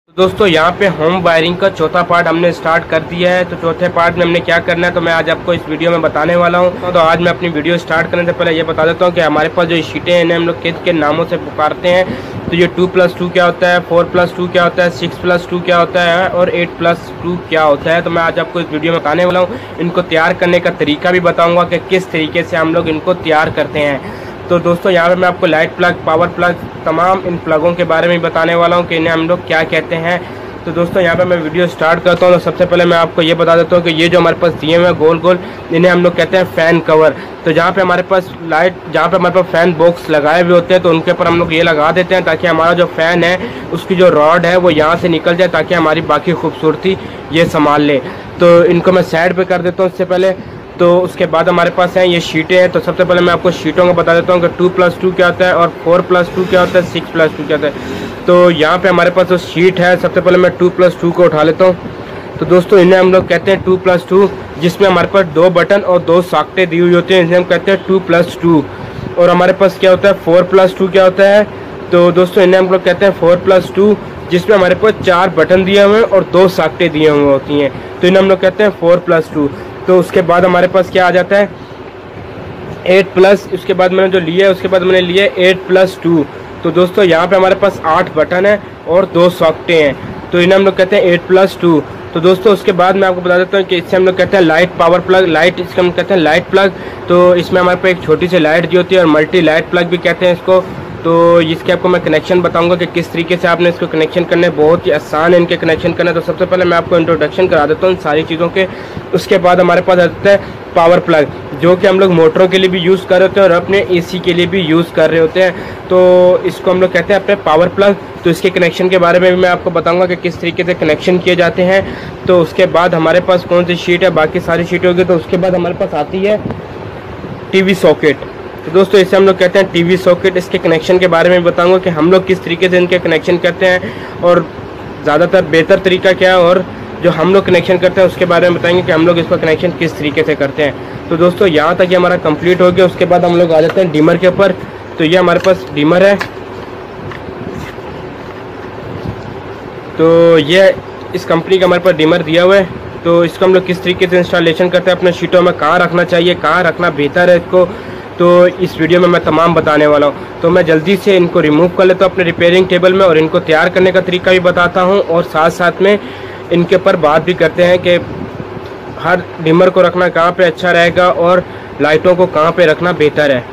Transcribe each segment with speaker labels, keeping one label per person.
Speaker 1: दोस्तों यहाँ पे होम वायरिंग का चौथा पार्ट हमने स्टार्ट कर दिया है। तो चौथे पार्ट में हमने क्या करना है तो मैं आज आपको इस वीडियो में बताने वाला हूँ। तो आज मैं अपनी वीडियो स्टार्ट करने से पहले ये बता देता हूँ कि हमारे पास जो शीटें हैं हम लोग किस के नामों से पुकारते हैं। तो ये 2+2 क्या होता है, 4+2 क्या होता है, 6+2 क्या होता है और 8+2 क्या होता है। तो मैं आज आपको इस वीडियो में बताने वाला हूँ। इनको तैयार करने का तरीका भी बताऊँगा कि किस तरीके से हम लोग इनको तैयार करते हैं। तो दोस्तों यहाँ पे मैं आपको लाइट प्लग, पावर प्लग, तमाम इन प्लगों के बारे में बताने वाला हूँ कि इन्हें हम लोग क्या कहते हैं। तो दोस्तों यहाँ पे मैं वीडियो स्टार्ट करता हूँ। तो सबसे पहले मैं आपको ये बता देता हूँ कि ये जो हमारे पास दिए हुए हैं गोल गोल, इन्हें हम लोग कहते हैं फ़ैन कवर। तो जहाँ पे हमारे पास जहाँ पे हमारे पास फ़ैन बॉक्स लगाए हुए होते हैं तो उनके ऊपर हम लोग ये लगा देते हैं ताकि हमारा जो फ़ैन है उसकी जो रॉड है वो यहाँ से निकल जाए, ताकि हमारी बाकी खूबसूरती ये संभाल ले। तो इनको मैं साइड पर कर देता हूँ इससे पहले। तो उसके बाद हमारे पास हैं ये शीटें हैं। तो सबसे पहले मैं आपको शीटों को बता देता हूँ कि 2+2 क्या होता है और 4+2 क्या होता है, 6+2 क्या होता है। तो यहाँ पे हमारे पास जो शीट है, सबसे पहले मैं 2+2 को उठा लेता हूँ। तो दोस्तों इन्हें हम लोग कहते हैं 2+2, जिसमें हमारे पास 2 बटन और 2 सॉकेटें दी हुई होती हैं, इन्हें हम कहते हैं 2+2। और हमारे पास क्या होता है 4+2 क्या होता है। तो दोस्तों इन्हें हम लोग कहते हैं 4+2, जिसमें हमारे पास 4 बटन दिए हुए हैं और 2 सॉकेटें दिए हुए होती हैं। तो इन्हें हम लोग कहते हैं 4+2। तो उसके बाद हमारे पास क्या आ जाता है 8+, उसके बाद मैंने जो लिया है उसके बाद मैंने लिया 8+2। तो दोस्तों यहाँ पे हमारे पास 8 बटन है और 2 सॉकेटें हैं। तो इन्हें हम लोग कहते हैं 8+2। तो दोस्तों उसके बाद मैं आपको बता देता हूँ कि इससे हम लोग कहते हैं लाइट पावर प्लग, लाइट इसका हम कहते हैं लाइट प्लग। तो इसमें हमारे पास एक छोटी सी लाइट जो होती है और मल्टी लाइट प्लग भी कहते हैं इसको। तो इसके आपको मैं कनेक्शन बताऊंगा कि किस तरीके से आपने इसको कनेक्शन करना है। बहुत ही आसान है इनके कनेक्शन करना। तो सबसे पहले मैं आपको इंट्रोडक्शन करा देता हूँ सारी चीज़ों के। उसके बाद हमारे पास आता है पावर प्लग, जो कि हम लोग मोटरों के लिए भी यूज़ कर रहे होते हैं और अपने एसी के लिए भी यूज़ कर रहे होते हैं। तो इसको हम लोग कहते हैं अपने पावर प्लग। तो इसके कनेक्शन के बारे में भी मैं आपको बताऊँगा कि किस तरीके से कनेक्शन किए जाते हैं। तो उसके बाद हमारे पास कौन सी शीट है, बाकी सारी शीटें होगी। तो उसके बाद हमारे पास आती है टीवी सॉकेट। तो दोस्तों इसे हम लोग कहते हैं टीवी सॉकेट। इसके कनेक्शन के बारे में बताऊंगा कि हम लोग किस तरीके से इनके कनेक्शन करते हैं और ज़्यादातर बेहतर तरीका क्या है, और जो हम लोग कनेक्शन करते हैं उसके बारे में बताएंगे कि हम लोग इसका कनेक्शन किस तरीके से करते हैं। तो दोस्तों यहाँ तक ये हमारा कंप्लीट हो गया। उसके बाद हम लोग आ जाते हैं डिमर के ऊपर। तो ये हमारे पास डिमर है। तो ये इस कंपनी का हमारे पास डिमर दिया हुआ है। तो इसको हम लोग किस तरीके से इंस्टॉलेशन करते हैं, अपने शीटों में कहाँ रखना चाहिए, कहाँ रखना बेहतर है इसको, तो इस वीडियो में मैं तमाम बताने वाला हूँ। तो मैं जल्दी से इनको रिमूव कर लेता हूँ अपने रिपेयरिंग टेबल में और इनको तैयार करने का तरीका भी बताता हूँ, और साथ साथ में इनके ऊपर बात भी करते हैं कि हर डिमर को रखना कहाँ पे अच्छा रहेगा और लाइटों को कहाँ पे रखना बेहतर है।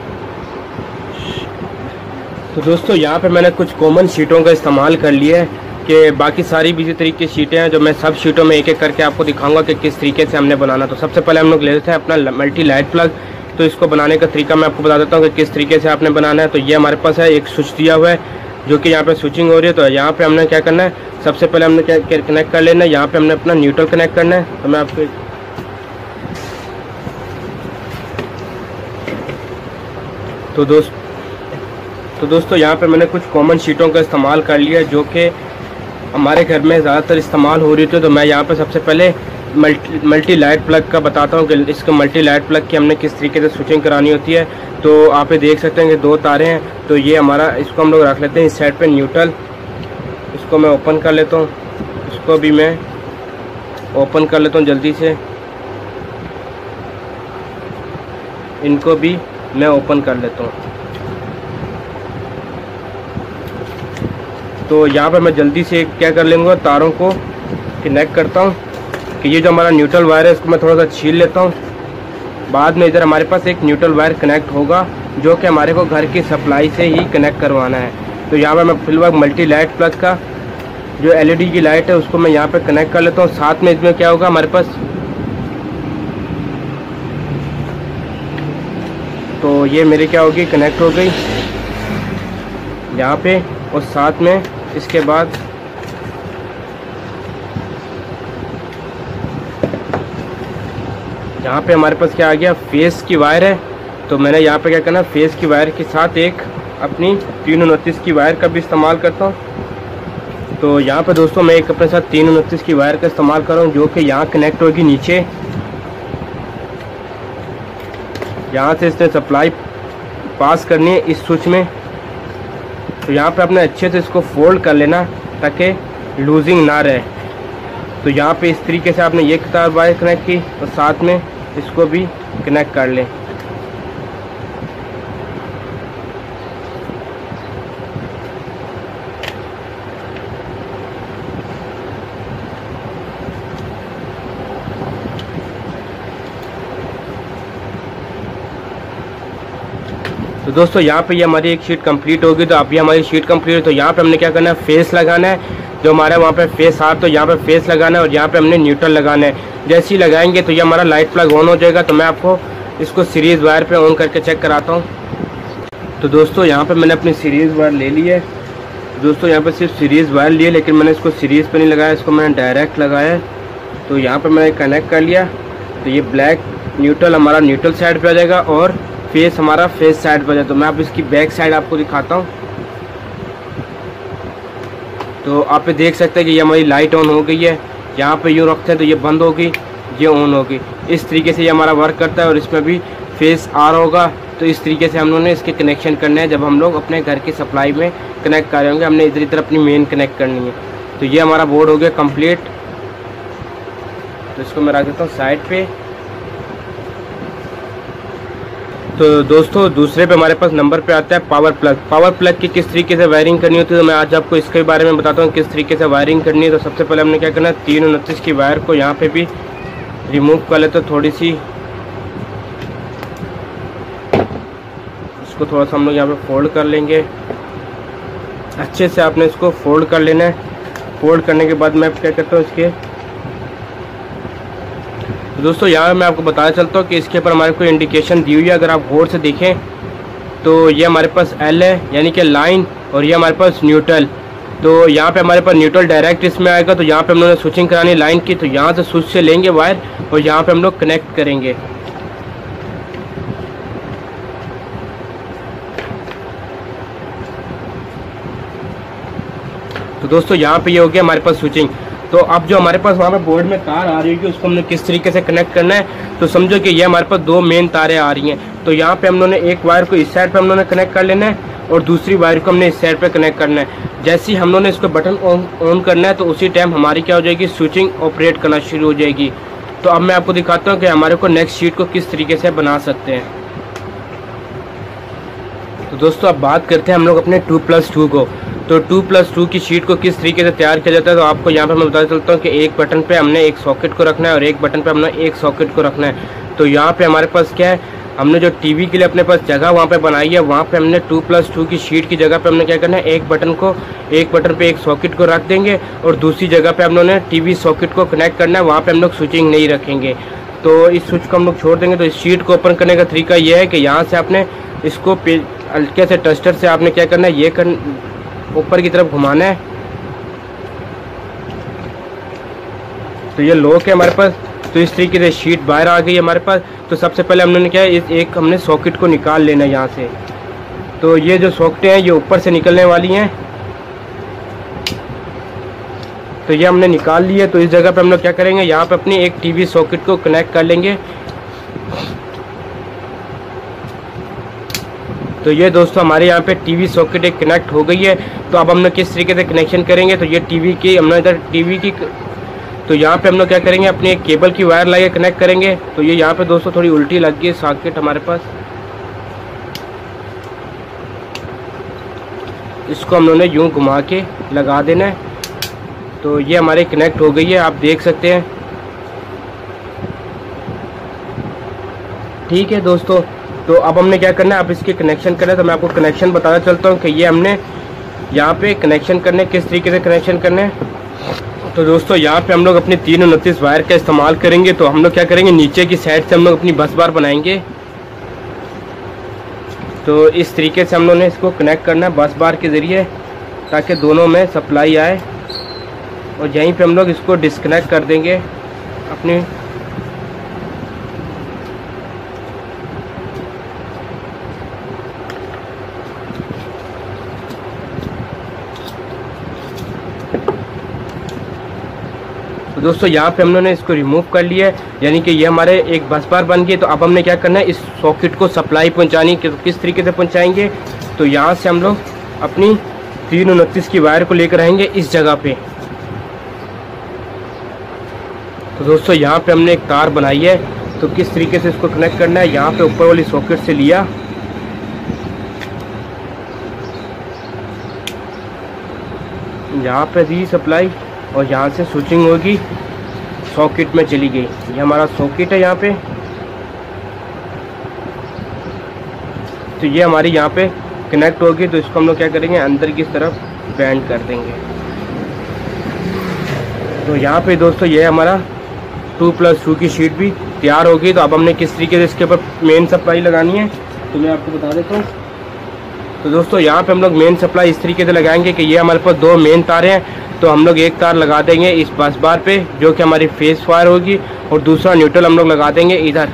Speaker 1: तो दोस्तों यहाँ पे मैंने कुछ कॉमन शीटों का इस्तेमाल कर लिया है, कि बाकी सारी भी इसी तरीके की शीटें हैं जो मैं सब शीटों में एक एक करके आपको दिखाऊंगा कि किस तरीके से हमने बनाना। तो सबसे पहले हम लोग ले लेते हैं अपना मल्टी लाइट प्लग। तो इसको बनाने का तरीका मैं आपको बता देता हूँ कि किस तरीके से आपने बनाना है। तो ये हमारे पास है एक स्विच दिया हुआ है जो कि यहाँ पे स्विचिंग हो रही है। तो यहाँ पे हमने क्या करना है, सबसे पहले हमने क्या कनेक्ट कर लेना है, यहाँ पे हमने अपना न्यूट्रल कनेक्ट करना है। तो मैं आपको तो दोस्तों यहाँ पे मैंने कुछ कॉमन शीटों का इस्तेमाल कर लिया है जो कि हमारे घर में ज़्यादातर इस्तेमाल हो रही थी। तो मैं यहाँ पे सबसे पहले मल्टी लाइट प्लग का बताता हूँ कि इसको मल्टी लाइट प्लग की हमने किस तरीके से स्विचिंग करानी होती है। तो आप ये देख सकते हैं कि 2 तारें हैं। तो ये हमारा, इसको हम लोग रख लेते हैं इस साइड पे न्यूट्रल। इसको मैं ओपन कर लेता हूँ, इसको भी मैं ओपन कर लेता हूँ जल्दी से, इनको भी मैं ओपन कर लेता हूँ। तो यहाँ पर मैं जल्दी से क्या कर लूँगा, तारों को कनेक्ट करता हूँ कि ये जो हमारा न्यूट्रल वायर है इसको मैं थोड़ा सा छील लेता हूँ। बाद में इधर हमारे पास एक न्यूट्रल वायर कनेक्ट होगा जो कि हमारे को घर की सप्लाई से ही कनेक्ट करवाना है। तो यहाँ पर मैं फिलहाल मल्टी लाइट प्लग का जो एलईडी की लाइट है उसको मैं यहाँ पे कनेक्ट कर लेता हूँ। साथ में इसमें क्या होगा हमारे पास, तो ये मेरी क्या होगी, कनेक्ट हो गई यहाँ पे। और साथ में इसके बाद यहाँ पे हमारे पास क्या आ गया, फेस की वायर है। तो मैंने यहाँ पे क्या करना, फेस की वायर के साथ एक अपनी 329 की वायर का भी इस्तेमाल करता हूँ। तो यहाँ पे दोस्तों मैं एक अपने साथ 329 की वायर का इस्तेमाल कर रहा हूँ जो कि यहाँ कनेक्ट होगी नीचे। यहाँ से इसने सप्लाई पास करनी है इस स्विच में। तो यहाँ पे अपने अच्छे से इसको फोल्ड कर लेना ताकि लूजिंग ना रहे। तो यहाँ पे इस तरीके से आपने ये तार वायर कनेक्ट की और साथ में इसको भी कनेक्ट कर लें। तो दोस्तों यहाँ पे ये हमारी एक शीट कंप्लीट होगी। तो अभी हमारी शीट कंप्लीट है। तो यहाँ पे हमने क्या करना है, फेस लगाना है। जो हमारे वहाँ पे फेस आ तो यहाँ पे फेस लगाना है और यहाँ पे हमने न्यूट्रल लगाना है। जैसे ही लगाएंगे तो ये हमारा लाइट प्लग ऑन हो जाएगा। तो मैं आपको इसको सीरीज़ वायर पे ऑन करके चेक कराता हूँ। तो दोस्तों यहाँ पे मैंने अपनी सीरीज़ वायर ले ली है। दोस्तों यहाँ पे सिर्फ सीरीज़ वायर लिए, लेकिन मैंने इसको सीरीज़ पे नहीं लगाया, इसको मैंने डायरेक्ट लगाया है। तो यहाँ पे मैंने कनेक्ट कर लिया। तो ये ब्लैक न्यूट्रल हमारा न्यूट्रल साइड पे आ जाएगा और फेस हमारा फेस साइड पर जाए। तो मैं अब इसकी बैक साइड आपको दिखाता हूँ। तो आप देख सकते हैं कि ये हमारी लाइट ऑन हो गई है। यहाँ पे यूँ रखते हैं तो ये बंद होगी, ये ऑन होगी। इस तरीके से ये हमारा वर्क करता है और इसमें भी फेस आर होगा। तो इस तरीके से हम लोगों ने इसके कनेक्शन करने हैं। जब हम लोग अपने घर की सप्लाई में कनेक्ट कर रहे होंगे, हमने इधर इधर अपनी मेन कनेक्ट करनी है। तो ये हमारा बोर्ड हो गया कंप्लीट। तो इसको मैं रख देता हूँ साइड पे। तो दोस्तों दूसरे पे हमारे पास नंबर पे आता है पावर प्लग। पावर प्लग की किस तरीके से वायरिंग करनी होती है, तो मैं आज आपको इसके बारे में बताता हूँ किस तरीके से वायरिंग करनी है। तो सबसे पहले हमने क्या करना है, 329 की वायर को यहाँ पे भी रिमूव कर लेते। तो थोड़ी सी इसको थोड़ा सा हम लोग यहाँ पे फोल्ड कर लेंगे। अच्छे से आपने इसको फोल्ड कर लेना है। फोल्ड करने के बाद मैं क्या करता हूँ, इसके दोस्तों यहाँ मैं आपको बताना चलता हूँ कि इसके ऊपर हमारे को इंडिकेशन दी हुई है। अगर आप गौर से देखें तो ये हमारे पास एल है यानी कि लाइन, और ये हमारे पास न्यूट्रल। तो यहाँ पे हमारे पास न्यूट्रल डायरेक्ट इसमें आएगा। तो यहाँ पे हम लोगों ने स्विचिंग करानी लाइन की। तो यहाँ से स्विच से लेंगे वायर और यहाँ पे हम लोग कनेक्ट करेंगे। तो दोस्तों यहाँ पे ये हो गया हमारे पास स्विचिंग। तो अब जो हमारे पास वहाँ पे बोर्ड में तार आ रही है उसको हमने किस तरीके से कनेक्ट करना है। तो समझो कि ये हमारे पास दो मेन तारें आ रही हैं। तो यहाँ पे हम लोगों ने एक वायर को इस साइड पे हम लोगों ने कनेक्ट कर लेना है और दूसरी वायर को हमने इस साइड पे कनेक्ट करना है। जैसे ही हम लोगों ने इसको बटन ऑन करना है तो उसी टाइम हमारी क्या हो जाएगी, स्विचिंग ऑपरेट करना शुरू हो जाएगी। तो अब मैं आपको दिखाता हूँ कि हमारे को नेक्स्ट शीट को किस तरीके से बना सकते हैं। तो दोस्तों अब बात करते हैं हम लोग अपने 2+2 को। तो 2+2 की शीट को किस तरीके से तैयार किया जाता है। तो आपको यहाँ पर मैं बताता चलता हूँ कि एक बटन पे हमने एक सॉकेट को रखना है और एक बटन पे हमने एक सॉकेट को रखना है। तो यहाँ पे हमारे पास क्या है, हमने जो टीवी के लिए अपने पास जगह वहाँ पे बनाई है, वहाँ पे हमने 2+2 की शीट की जगह पे हमने क्या करना है, एक बटन पे एक सॉकेट को रख देंगे और दूसरी जगह पे हम लोगों ने टीवी सॉकेट को कनेक्ट करना है। वहाँ पे हम लोग स्विचिंग नहीं रखेंगे। तो इस स्विच को हम लोग छोड़ देंगे। तो इस शीट को ओपन करने का तरीका ये है कि यहाँ से आपने इसको हल्के से टस्टर से आपने क्या करना है, ये ऊपर की तरफ घुमाना है। तो ये लॉक है हमारे पास। तो इस तरीके से शीट बाहर आ गई है हमारे पास। तो सबसे पहले हमने क्या है, एक हमने सॉकेट को निकाल लेना है यहाँ से। तो ये जो सॉकेटें हैं ये ऊपर से निकलने वाली हैं। तो ये हमने निकाल ली है। तो इस जगह पे हम लोग क्या करेंगे, यहाँ पे अपनी एक टीवी सॉकेट को कनेक्ट कर लेंगे। तो ये दोस्तों हमारे यहाँ पे टीवी सॉकेट एक कनेक्ट हो गई है। तो अब हम लोग किस तरीके से कनेक्शन करेंगे, तो ये टीवी की हमने इधर टीवी की, तो यहाँ पे हम लोग क्या करेंगे, अपनी एक केबल की वायर लगा कनेक्ट करेंगे। तो ये यहाँ पे दोस्तों थोड़ी उल्टी लग गई सॉकेट हमारे पास। इसको हम लोगों ने यूँ घुमा के लगा देना है। तो ये हमारे कनेक्ट हो गई है, आप देख सकते हैं। ठीक है दोस्तों, तो अब हमने क्या करना है, अब इसके कनेक्शन करना है। तो मैं आपको कनेक्शन बताना चलता हूँ कि ये हमने यहाँ पे कनेक्शन करने, किस तरीके से कनेक्शन करने हैं। तो दोस्तों यहाँ पे हम लोग अपनी 329 वायर का इस्तेमाल करेंगे। तो हम लोग क्या करेंगे, नीचे की साइड से हम लोग अपनी बस बार बनाएंगे। तो इस तरीके से हम लोगों ने इसको कनेक्ट करना है बस बार के ज़रिए, ताकि दोनों में सप्लाई आए। और यहीं पे हम लोग इसको डिस्कनेक्ट कर देंगे अपनी। तो दोस्तों यहाँ पे हम लोगों ने इसको रिमूव कर लिया है, यानी कि ये हमारे एक बस बार बन गई। तो अब हमने क्या करना है, इस सॉकेट को सप्लाई पहुँचानी, किस तरीके से पहुँचाएंगे। तो यहाँ से हम लोग अपनी 329 की वायर को लेकर आएंगे इस जगह पे। तो दोस्तों यहाँ पे हमने एक तार बनाई है, तो किस तरीके से इसको कनेक्ट करना है, यहाँ पे ऊपर वाली सॉकेट से लिया, यहाँ पे दी सप्लाई और यहाँ से स्विचिंग होगी, सॉकेट में चली गई। ये हमारा सॉकेट है यहाँ पे, तो ये हमारी यहाँ पे कनेक्ट होगी। तो इसको हम लोग क्या करेंगे, अंदर की तरफ बैंड कर देंगे। तो यहाँ पे दोस्तों ये हमारा 2+2 की शीट भी तैयार होगी। तो अब हमने किस तरीके से इसके ऊपर मेन सप्लाई लगानी है तो मैं आपको बता देता हूँ। तो दोस्तों यहाँ पे हम लोग मेन सप्लाई इस तरीके से लगाएंगे कि ये हमारे पास 2 मेन तारें हैं, तो हम लोग एक तार लगा देंगे इस बस बार पे जो कि हमारी फेस वायर होगी, और दूसरा न्यूट्रल हम लोग लगा देंगे इधर।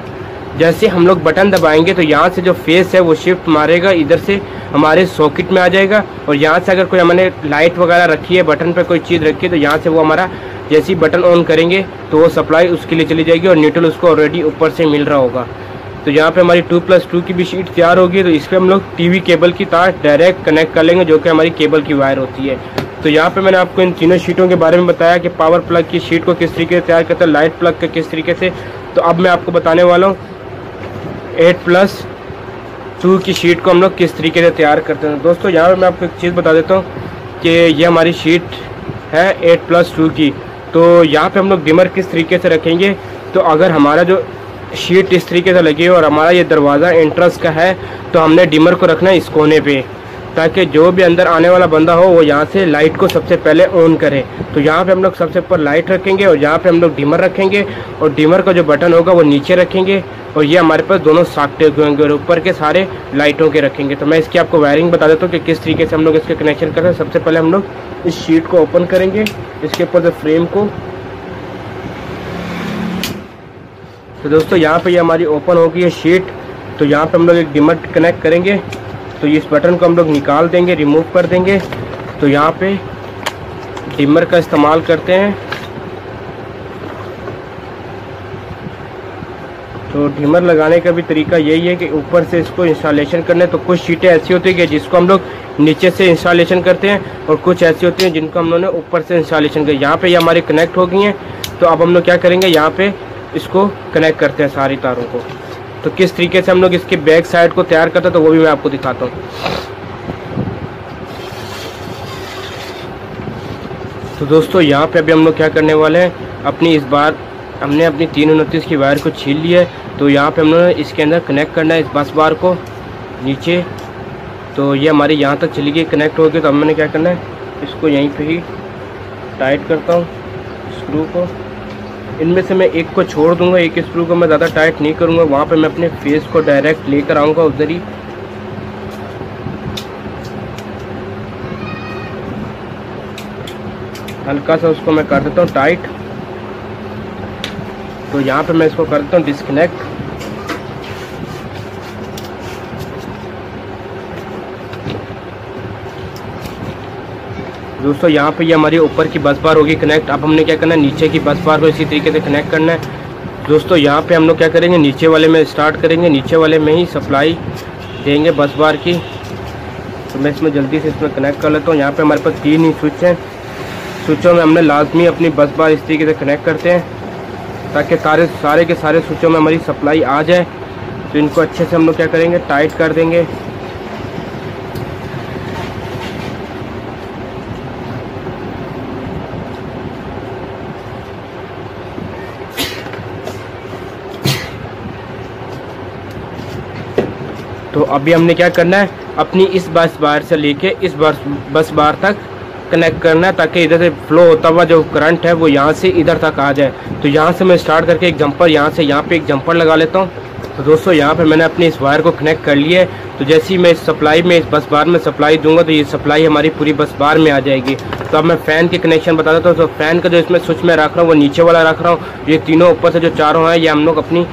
Speaker 1: जैसे हम लोग बटन दबाएंगे तो यहाँ से जो फेस है वो शिफ्ट मारेगा, इधर से हमारे सॉकेट में आ जाएगा, और यहाँ से अगर कोई हमने लाइट वगैरह रखी है, बटन पे कोई चीज़ रखी है, तो यहाँ से वो हमारा जैसे ही बटन ऑन करेंगे तो वो सप्लाई उसके लिए चली जाएगी, और न्यूट्रल उसको ऑलरेडी ऊपर से मिल रहा होगा। तो यहाँ पे हमारी 2+2 की भी शीट तैयार होगी। तो इस पर हम लोग टीवी केबल की तार डायरेक्ट कनेक्ट कर लेंगे, जो कि हमारी केबल की वायर होती है। तो यहाँ पे मैंने आपको इन तीनों शीटों के बारे में बताया कि पावर प्लग की शीट को किस तरीके से तैयार करते हैं, लाइट प्लग का किस तरीके से। तो अब मैं आपको बताने वाला हूँ 8+2 की शीट को हम लोग किस तरीके से तैयार करते हैं। दोस्तों यहाँ पे मैं आपको एक चीज़ बता देता हूँ कि ये हमारी शीट है 8+2 की। तो यहाँ पे हम लोग डिमर किस तरीके से रखेंगे, तो अगर हमारा जो शीट इस तरीके से लगी है और हमारा ये दरवाज़ा एंट्रेंस का है, तो हमने डिमर को रखना है इस कोने पे, ताकि जो भी अंदर आने वाला बंदा हो वो यहाँ से लाइट को सबसे पहले ऑन करे। तो यहाँ पे हम लोग सबसे ऊपर लाइट रखेंगे, और यहाँ पे हम लोग डिमर रखेंगे, और डिमर का जो बटन होगा वो नीचे रखेंगे, और ये हमारे पास दोनों साकटे होंगे, और ऊपर के सारे लाइटों के रखेंगे। तो मैं इसकी आपको वायरिंग बता देता हूँ कि किस तरीके से हम लोग इसके कनेक्शन करते हैं। सबसे पहले हम लोग इस शीट को ओपन करेंगे, इसके ऊपर से फ्रेम को। तो दोस्तों यहाँ पे ये हमारी ओपन होगी है शीट। तो यहाँ पे हम लोग एक डिमर कनेक्ट करेंगे, तो इस बटन को हम लोग निकाल देंगे, रिमूव कर देंगे। तो यहाँ पे डिमर का इस्तेमाल करते हैं। तो डिमर लगाने का भी तरीका यही है कि ऊपर से इसको इंस्टॉलेशन करने। तो कुछ शीटें ऐसी होती है कि जिसको हम लोग नीचे से इंस्टॉलेशन करते हैं, और कुछ ऐसी होती हैं जिनको हम लोगों ने ऊपर से इंस्टॉलेशन किया। यहाँ पे ये हमारी कनेक्ट हो गई हैं। तो अब हम लोग क्या करेंगे, यहाँ पे इसको कनेक्ट करते हैं सारी तारों को। तो किस तरीके से हम लोग इसके बैक साइड को तैयार करते हैं तो वो भी मैं आपको दिखाता हूँ। तो दोस्तों यहाँ पे अभी हम लोग क्या करने वाले हैं, अपनी इस बार हमने अपनी 329 की वायर को छील लिया है। तो यहाँ पे हम लोग इसके अंदर कनेक्ट करना है इस बस बार को नीचे। तो ये हमारी यहाँ तक चली गई, कनेक्ट हो गई। तो अब मैंने क्या करना है, इसको यहीं पे ही टाइट करता हूँ स्क्रू को। इनमें से मैं एक को छोड़ दूंगा, एक स्क्रू को मैं ज़्यादा टाइट नहीं करूँगा। वहाँ पे मैं अपने फेस को डायरेक्ट लेकर आऊँगा उधर ही। हल्का सा उसको मैं कर देता हूँ टाइट। तो यहाँ पे मैं इसको कर देता हूँ डिस्कनेक्ट। दोस्तों यहाँ पे ये हमारी ऊपर की बस बार होगी कनेक्ट। अब हमने क्या करना है, नीचे की बस बार को इसी तरीके से कनेक्ट करना है। दोस्तों यहाँ पे हम लोग क्या करेंगे, नीचे वाले में स्टार्ट करेंगे, नीचे वाले में ही सप्लाई देंगे बस बार की। तो मैं इसमें जल्दी से इसमें कनेक्ट कर लेता हूँ। यहाँ पे हमारे पास 3 ही स्विच हैं। स्विचों में हमने लाजमी अपनी बस बार इस तरीके से कनेक्ट करते हैं ताकि सारे के सारे स्विचों में हमारी सप्लाई आ जाए। तो इनको अच्छे से हम लोग क्या करेंगे, टाइट कर देंगे। तो अभी हमने क्या करना है, अपनी इस बस बार से लेके इस बस बार तक कनेक्ट करना है ताकि इधर से फ्लो होता हुआ जो करंट है वो यहाँ से इधर तक आ जाए। तो यहाँ से मैं स्टार्ट करके एक जंपर यहाँ से यहाँ पे एक जंपर लगा लेता हूँ। तो दोस्तों यहाँ पे मैंने अपनी इस वायर को कनेक्ट कर लिया है। तो जैसे ही मैं इस सप्लाई में इस बस बार में सप्लाई दूंगा तो ये सप्लाई हमारी पूरी बस बार में आ जाएगी। तो अब मैं फ़ैन के कनेक्शन बता देता हूँ। तो फ़ैन का जो इसमें स्विच मैं रख रहा हूँ वो नीचे वाला रख रहा हूँ। ये तीनों ऊपर से जो चारों हैं ये हम लोग अपनी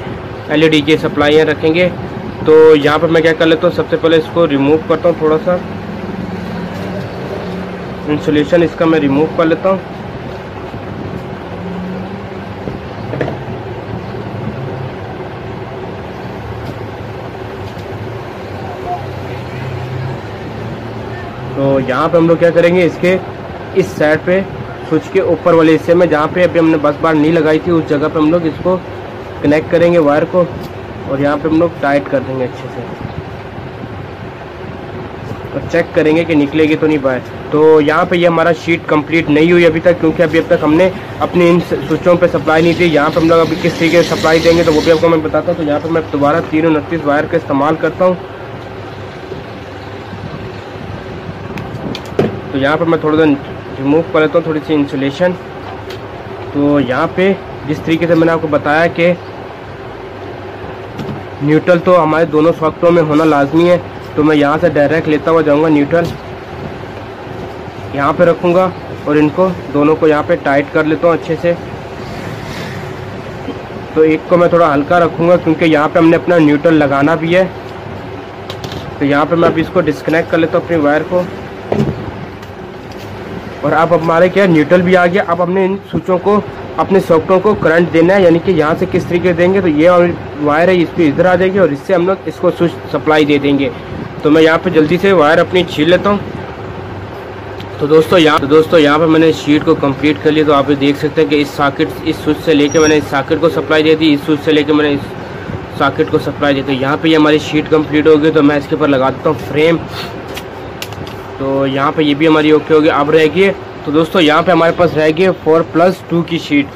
Speaker 1: LED की सप्लाई रखेंगे। तो यहाँ पर मैं क्या कर लेता हूँ, सबसे पहले इसको रिमूव करता हूँ, थोड़ा सा इंसुलेशन इसका मैं रिमूव कर लेता हूँ। तो यहाँ पे हम लोग क्या करेंगे, इसके इस साइड पे स्विच के ऊपर वाले हिस्से में जहाँ पे अभी हमने बस बार नहीं लगाई थी, उस जगह पे हम लोग इसको कनेक्ट करेंगे वायर को, और यहाँ पे हम लोग टाइट कर देंगे अच्छे से, और चेक करेंगे कि निकलेगी तो नहीं वायर। तो यहाँ पे ये हमारा शीट कंप्लीट नहीं हुई अभी तक, क्योंकि अभी तक हमने अपनी इन स्विचों पे सप्लाई नहीं दी। यहाँ पे हम लोग अभी किस तरीके से सप्लाई देंगे तो वो भी आपको मैं बताता हूँ। तो यहाँ पे मैं दोबारा 329 वायर का इस्तेमाल करता हूँ। तो यहाँ पर मैं थोड़ा सा रिमूव कर लेता हूँ, थोड़ी सी इंसुलेशन। तो यहाँ पे जिस तरीके से मैंने आपको बताया कि न्यूट्रल तो हमारे दोनों सॉकेटों में होना लाजमी है, तो मैं यहाँ से डायरेक्ट लेता हुआ जाऊँगा न्यूट्रल, यहाँ पे रखूँगा और इनको दोनों को यहाँ पे टाइट कर लेता हूँ अच्छे से। तो एक को मैं थोड़ा हल्का रखूँगा क्योंकि यहाँ पे हमने अपना न्यूट्रल लगाना भी है। तो यहाँ पे मैं अभी इसको डिस्कनेक्ट कर लेता हूँ अपनी वायर को, और अब हमारे क्या न्यूट्रल भी आ गया। अब हमने इन स्विचों को, अपने सॉकेटों को करंट देना है, यानी कि यहाँ से किस तरीके से देंगे तो ये वायर है इस पर इधर आ जाएगी और इससे हम लोग इसको स्विच सप्लाई दे देंगे। तो मैं यहाँ पे जल्दी से वायर अपनी छील लेता हूँ। तो दोस्तों यहाँ पे मैंने शीट को कंप्लीट कर लिया। तो आप ये देख सकते हैं कि इस स्विच से लेके मैंने इस सॉकेट को सप्लाई दे दी, इस स्विच से लेके मैंने इस सॉकेट को सप्लाई दी। तो यहाँ पे ये हमारी शीट कंप्लीट हो गई। तो मैं इसके ऊपर लगा देता हूँ फ्रेम। तो यहाँ पे ये भी हमारी ओके हो गई। अब रह गई, तो दोस्तों यहाँ पे हमारे पास रह गई 4+2 की शीट।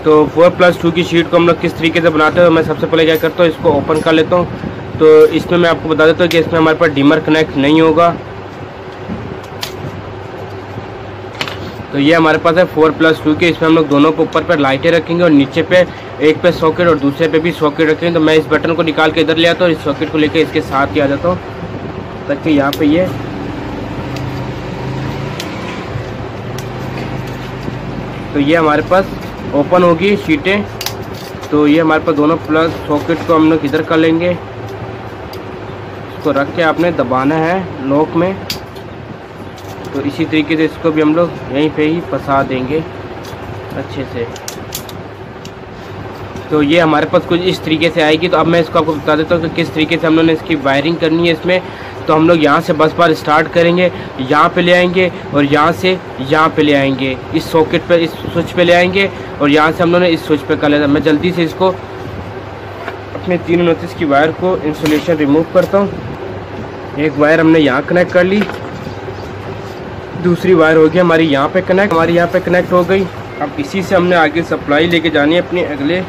Speaker 1: तो 4+2 की शीट को हम लोग किस तरीके से बनाते हैं, तो मैं सबसे पहले क्या करता हूँ, इसको ओपन कर लेता हूँ। तो इसमें मैं आपको बता देता हूँ कि इसमें हमारे पास डिमर कनेक्ट नहीं होगा। तो ये हमारे पास है 4+2 के। इसमें हम लोग दोनों पे ऊपर पर लाइटें रखेंगे और नीचे पे एक पे सॉकेट और दूसरे पे भी सॉकेट रखेंगे। तो मैं इस बटन को निकाल के इधर ले आता हूँ, इस सॉकेट को लेकर इसके साथ ही आ जाता हूँ, ताकि यहाँ पे ये तो ये हमारे पास ओपन होगी शीटें। तो ये हमारे पास दोनों प्लस सॉकेट को हम लोग इधर कर लेंगे, इसको रख के आपने दबाना है लॉक में। तो इसी तरीके से इसको भी हम लोग यहीं पे ही फंसा देंगे अच्छे से। तो ये हमारे पास कुछ इस तरीके से आएगी। तो अब मैं इसको आपको बता देता हूँ कि किस तरीके से हम लोगों ने इसकी वायरिंग करनी है इसमें। तो हम लोग यहाँ से बस बार स्टार्ट करेंगे, यहाँ पे ले आएंगे और यहाँ से यहाँ पे ले आएंगे, इस सॉकेट पे, इस स्विच पे ले आएंगे और यहाँ से हम लोगों ने इस स्विच पे कर लेना। मैं जल्दी से इसको अपने 329 की वायर को इंसुलेशन रिमूव करता हूँ। एक वायर हमने यहाँ कनेक्ट कर ली, दूसरी वायर हो गई हमारी यहाँ पे कनेक्ट, हमारी यहाँ पे कनेक्ट हो गई। अब इसी से हमने आगे सप्लाई लेके जानी है अपनी अगले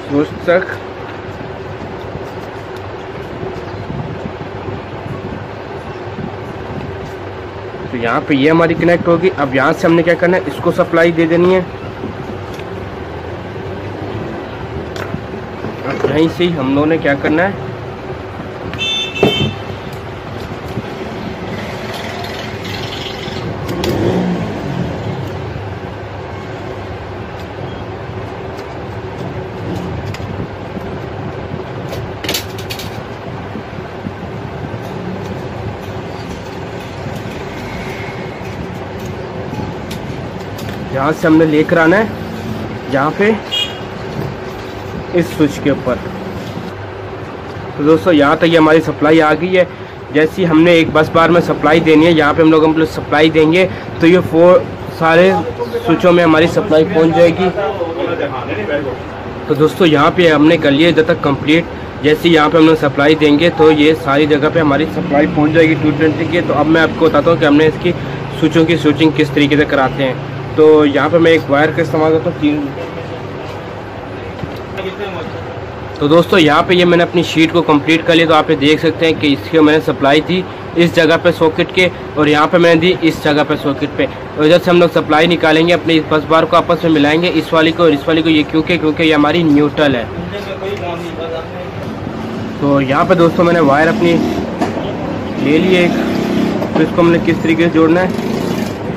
Speaker 1: स्विच तक। तो यहाँ पे ये हमारी कनेक्ट होगी। अब यहाँ से हमने क्या करना है, इसको सप्लाई दे देनी है। अब यहीं से हम लोगों ने क्या करना है, यहाँ से हमने लेकर आना है यहाँ पे इस स्विच के ऊपर। तो दोस्तों यहाँ तक ये हमारी सप्लाई आ गई है। जैसी हमने एक बस बार में सप्लाई देनी है, यहाँ पे हम लोग सप्लाई देंगे तो ये 4 सारे स्विचों में हमारी सप्लाई पहुँच जाएगी। तो दोस्तों यहाँ पे हमने कर लिया इधर तक कंप्लीट। जैसे यहाँ पे हम लोग सप्लाई देंगे तो ये सारी जगह पे हमारी सप्लाई पहुँच जाएगी 220 की। तो अब मैं आपको बताता हूँ कि हमने इसकी स्विचों की स्विचिंग किस तरीके से कराते हैं। तो यहाँ पे मैं एक वायर का इस्तेमाल करता हूँ 3। तो दोस्तों यहाँ पे ये मैंने अपनी शीट को कंप्लीट कर लिया। तो आप ये देख सकते हैं कि इसकी मैंने सप्लाई दी इस जगह पे सॉकेट के, और यहाँ पे मैंने दी इस जगह पे सॉकेट पे। और इधर से हम लोग सप्लाई निकालेंगे, अपने इस बस बार को आपस में मिलाएंगे, इस वाली को और इस वाली को। ये क्योंकि ये हमारी न्यूट्रल है। तो यहाँ पे दोस्तों मैंने वायर अपनी ले ली एक। तो इसको हमने किस तरीके से जोड़ना है,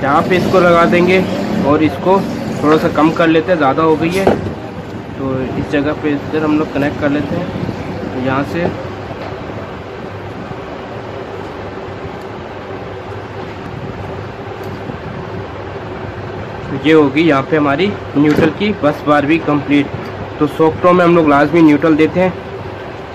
Speaker 1: यहाँ पे इसको लगा देंगे और इसको थोड़ा सा कम कर लेते हैं, ज़्यादा हो गई है। तो इस जगह पे इधर हम लोग कनेक्ट कर लेते हैं। तो यहाँ से तो ये होगी यहाँ पे हमारी न्यूट्रल की बस बार भी कंप्लीट। तो सॉकेटों में हम लोग लाजमी न्यूट्रल देते हैं।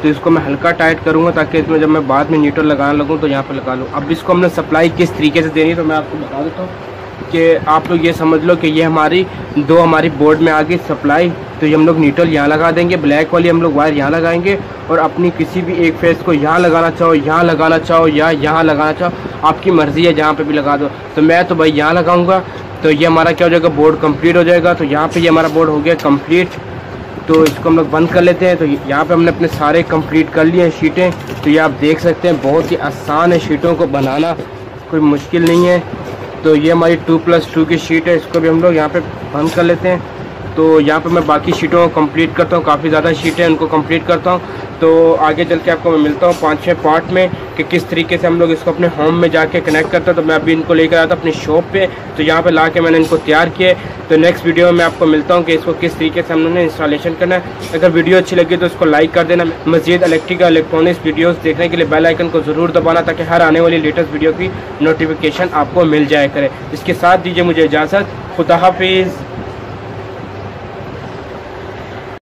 Speaker 1: तो इसको मैं हल्का टाइट करूँगा ताकि इसमें जब मैं बाद में न्यूट्रल लगाने लगूँ तो यहाँ पर लगा लूँ। अब इसको हमने सप्लाई किस तरीके से देनी है तो मैं आपको बता देता हूँ कि आप लोग ये समझ लो कि ये हमारी बोर्ड में आ गई सप्लाई। तो ये हम लोग न्यूट्रल यहाँ लगा देंगे, ब्लैक वाली हम लोग वायर यहाँ लगाएंगे और अपनी किसी भी एक फेस को यहाँ लगाना चाहो, यहाँ लगाना चाहो या यहाँ लगाना चाहो, आपकी मर्ज़ी है, जहाँ पे भी लगा दो। तो मैं तो भाई यहाँ लगाऊंगा। तो ये हमारा क्या हो जाएगा, बोर्ड कंप्लीट हो जाएगा। तो यहाँ पे ये हमारा बोर्ड हो गया कंप्लीट। तो इसको हम लोग बंद कर लेते हैं। तो यहाँ पे हमने अपने सारे कंप्लीट कर लिए हैं शीटें। तो ये आप देख सकते हैं बहुत ही आसान है शीटों को बनाना, कोई मुश्किल नहीं है। तो ये हमारी 2+2 की शीट है, इसको भी हम लोग यहाँ पे बंद कर लेते हैं। तो यहाँ पे मैं बाकी शीटों को कंप्लीट करता हूँ, काफ़ी ज़्यादा शीटें हैं उनको कंप्लीट करता हूँ। तो आगे चल के आपको मैं मिलता हूँ 5-6 पार्ट में कि किस तरीके से हम लोग इसको अपने होम में जाके कनेक्ट करते हैं। तो मैं अभी इनको लेकर आया था अपनी शॉप पे, तो यहाँ पे ला के मैंने इनको तैयार किया। तो नेक्स्ट वीडियो में मैं आपको मिलता हूँ कि इसको किस तरीके से हम लोगों ने इंस्टॉलेशन करना है। अगर वीडियो अच्छी लगी तो इसको लाइक कर देना। मज़ीद इलेक्ट्रिकल इलेक्ट्रॉनिक्स वीडियोज़ देखने के लिए बेल आइकन को ज़रूर दबाना ताकि हर आने वाली लेटेस्ट वीडियो की नोटिफिकेशन आपको मिल जाया करे। इसके साथ दीजिए मुझे इजाज़त। खुदा हाफिज़।